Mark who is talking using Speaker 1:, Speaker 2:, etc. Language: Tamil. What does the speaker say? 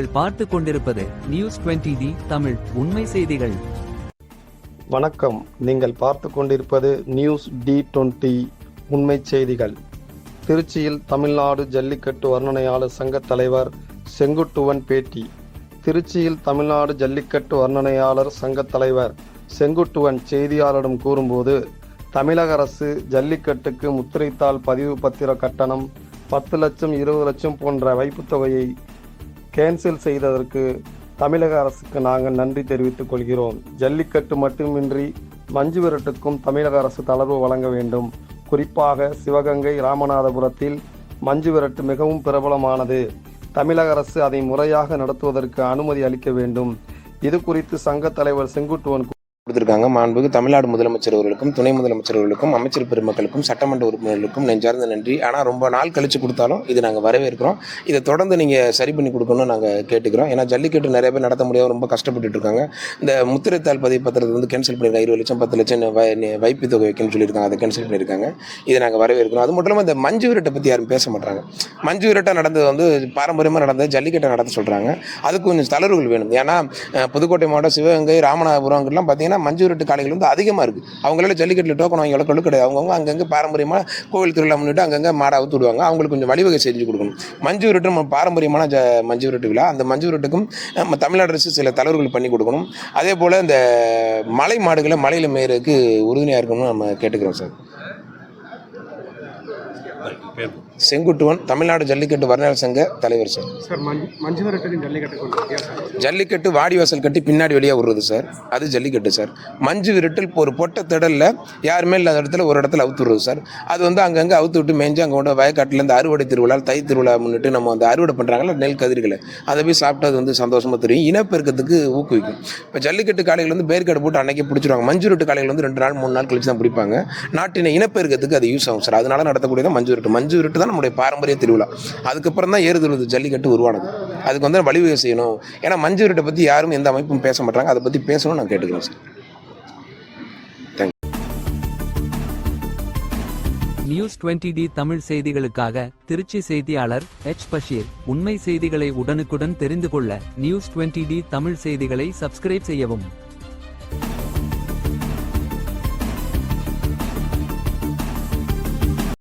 Speaker 1: நீங்கள் பார்த்து கொண்டிருப்பது நியூஸ் 20D தமிழ் உண்மை செய்திகள்.
Speaker 2: வணக்கம். நீங்கள் பார்த்து கொண்டிருப்பது நியூஸ் D20 உண்மை செய்திகள். திருச்சியில் தமிழ்நாடு ஜல்லிக்கட்டு வர்ணனையாளர் சங்க தலைவர் செங்குட்டுவன் பேட்டி. திருச்சியில் தமிழ்நாடு ஜல்லிக்கட்டு வர்ணனையாளர் சங்க தலைவர் செங்குட்டுவன் செய்தியாளரிடம் கூறும்போது, தமிழக அரசு ஜல்லிக்கட்டுக்கு முத்திரைத்தாள் பதிவு பத்திர கட்டணம் 10 லட்சம் 20 லட்சம் போன்ற வைப்புத் தொகையை கேன்சல் செய்ததற்கு தமிழக அரசுக்கு நாங்கள் நன்றி தெரிவித்துக் கொள்கிறோம். ஜல்லிக்கட்டு மட்டுமின்றி மஞ்சு விரட்டுக்கும் தமிழக அரசு தளர்வு வழங்க வேண்டும். குறிப்பாக சிவகங்கை, ராமநாதபுரத்தில் மஞ்சு விரட்டு மிகவும் பிரபலமானது. தமிழக அரசு அதை முறையாக நடத்துவதற்கு அனுமதி அளிக்க வேண்டும். இது குறித்து சங்க தலைவர் செங்குட்டுவன்
Speaker 3: கொடுத்திருக்காங்க. மாண்புக்கு தமிழ்நாடு முதலமைச்சர் அவர்களுக்கும், துணை முதலமைச்சர் அவர்களுக்கும், அமைச்சர் பெருமக்களுக்கும், சட்டமன்ற உறுப்பினர்களுக்கும் நெஞ்சார்ந்த நன்றி. ஆனால் ரொம்ப நாள் கழிச்சு கொடுத்தாலும் இது நாங்கள் வரவேற்கிறோம். இதை தொடர்ந்து நீங்கள் சரி பண்ணி கொடுக்கணும்னு நாங்கள் கேட்டுக்கிறோம். ஏன்னா ஜல்லிக்கட்டு நிறைய பேர் நடத்த முடியாமல் ரொம்ப கஷ்டப்பட்டு இருக்காங்க. இந்த முத்திரைத்தாள் பதிவு பத்திரத்தை வந்து கேன்சல் பண்ணியிருக்காங்க. 20 லட்சம் 10 லட்சம் வைப்பு தொகை வைக்கணும்னு சொல்லியிருக்காங்க. அதை கேன்சல் பண்ணியிருக்காங்க. இதை நாங்கள் வரவேற்கிறோம். அது மட்டும் இல்லாமல் இந்த மஞ்சு விரட்டை பற்றி யாரும் பேச மாட்டாங்க. மஞ்சு விரட்டை நடந்தது வந்து பாரம்பரியமாக நடந்தது, ஜல்லிக்கட்டை நடத்த சொல்கிறாங்க. அதுக்கு கொஞ்சம் தளர்வுகள் வேணும். ஏன்னா புதுக்கோட்டை மாவட்டம், சிவகங்கை, ராமநாதபுரம்லாம் பார்த்தீங்கன்னா மஞ்சு விரட்டு காளைகள் வந்து அதிகமாக இருக்குது. அவங்களால ஜல்லிக்கட்டில் டோக்கன் வாங்கி எவ்வளோ கிடையாது. அவங்கவுங்க அங்கங்கே பாரம்பரியமாக கோவில் திருவிழா முன்னிட்டு அங்கங்கே மாடை அவுத்து விடுவாங்க. அவங்களுக்கு கொஞ்சம் வழிவகை செஞ்சு கொடுக்கணும். மஞ்சு விரட்டு நம்ம பாரம்பரியமான மஞ்சு விரட்டு விழா. அந்த மஞ்சு விரட்டுக்கும் நம்ம தமிழ்நாடு அரசு சில தளர்வுகள் பண்ணி கொடுக்கணும். அதே போல் இந்த மலை மாடுகளை மலையில் மேயறதுக்கு உறுதுணையாக இருக்கணும்னு நம்ம கேட்டுக்கிறோம் சார். செங்குட்டுவன், தமிழ்நாடு ஜல்லிக்கட்டு வர்ணனையாளர் சங்க தலைவர் சார். ஜல்லிக்கட்டு வாடிவாசல் கட்டி பின்னாடி வெளியாக விடுறது சார், அது ஜல்லிக்கட்டு சார். மஞ்சு விரட்டில் ஒரு பொட்டை திடலில் யாருமே இல்லாத இடத்துல ஒரு இடத்துல அவுத்து விடுறது சார். அது வந்து அங்கங்கே அவுத்து விட்டு மேய்ஞ்சு அங்கே கொண்டு வயக்காட்டிலேருந்து அறுவடை திருவிழா, தை திருவிழா முன்னிட்டு நம்ம வந்து அறுவடை பண்ணுறாங்களா நெல் கதிர்களை, அதை போய் சாப்பிட்டு அது வந்து சந்தோஷமாக தெரியும். இனப்பெருக்கத்துக்கு ஊக்குவிக்கும். இப்போ ஜல்லிக்கட்டு காளைகள் வந்து பேர்காடு போட்டு அன்னைக்கு பிடிச்சிருவாங்க. மஞ்சு விரட்டு காளைகள் வந்து 2 நாள் 3 நாள் கழிச்சு தான் பிடிப்பாங்க. நாட்டின இனப்பெருக்கத்துக்கு அது யூஸ் ஆகும் சார். அதனால நடத்தக்கூடியதான் மஞ்சு விரட்டு. மஞ்சு விரட்டு தான் நம்முடைய பாரம்பரிய திருவிழா. அதுக்கப்புறம் தான் ஏறுதழுவது ஜல்லிக்கட்டு உருவானது. அதுக்கு வந்து வழிவகை செய்யணும். ஏன்னா மஞ்சு விரட்டை பற்றி யாரும் எந்த அமைப்பும் பேச மாட்டாங்க. அதை பற்றி பேசணும்னு நான் கேட்டுக்கிறேன் சார்.
Speaker 1: நியூஸ் 20D தமிழ் செய்திகளுக்காக திருச்சி செய்தியாளர் H. பஷீர். உண்மை செய்திகளை உடனுக்குடன் தெரிந்து கொள்ள நியூஸ் 20D தமிழ் செய்திகளை சப்ஸ்கிரைப் செய்யவும்.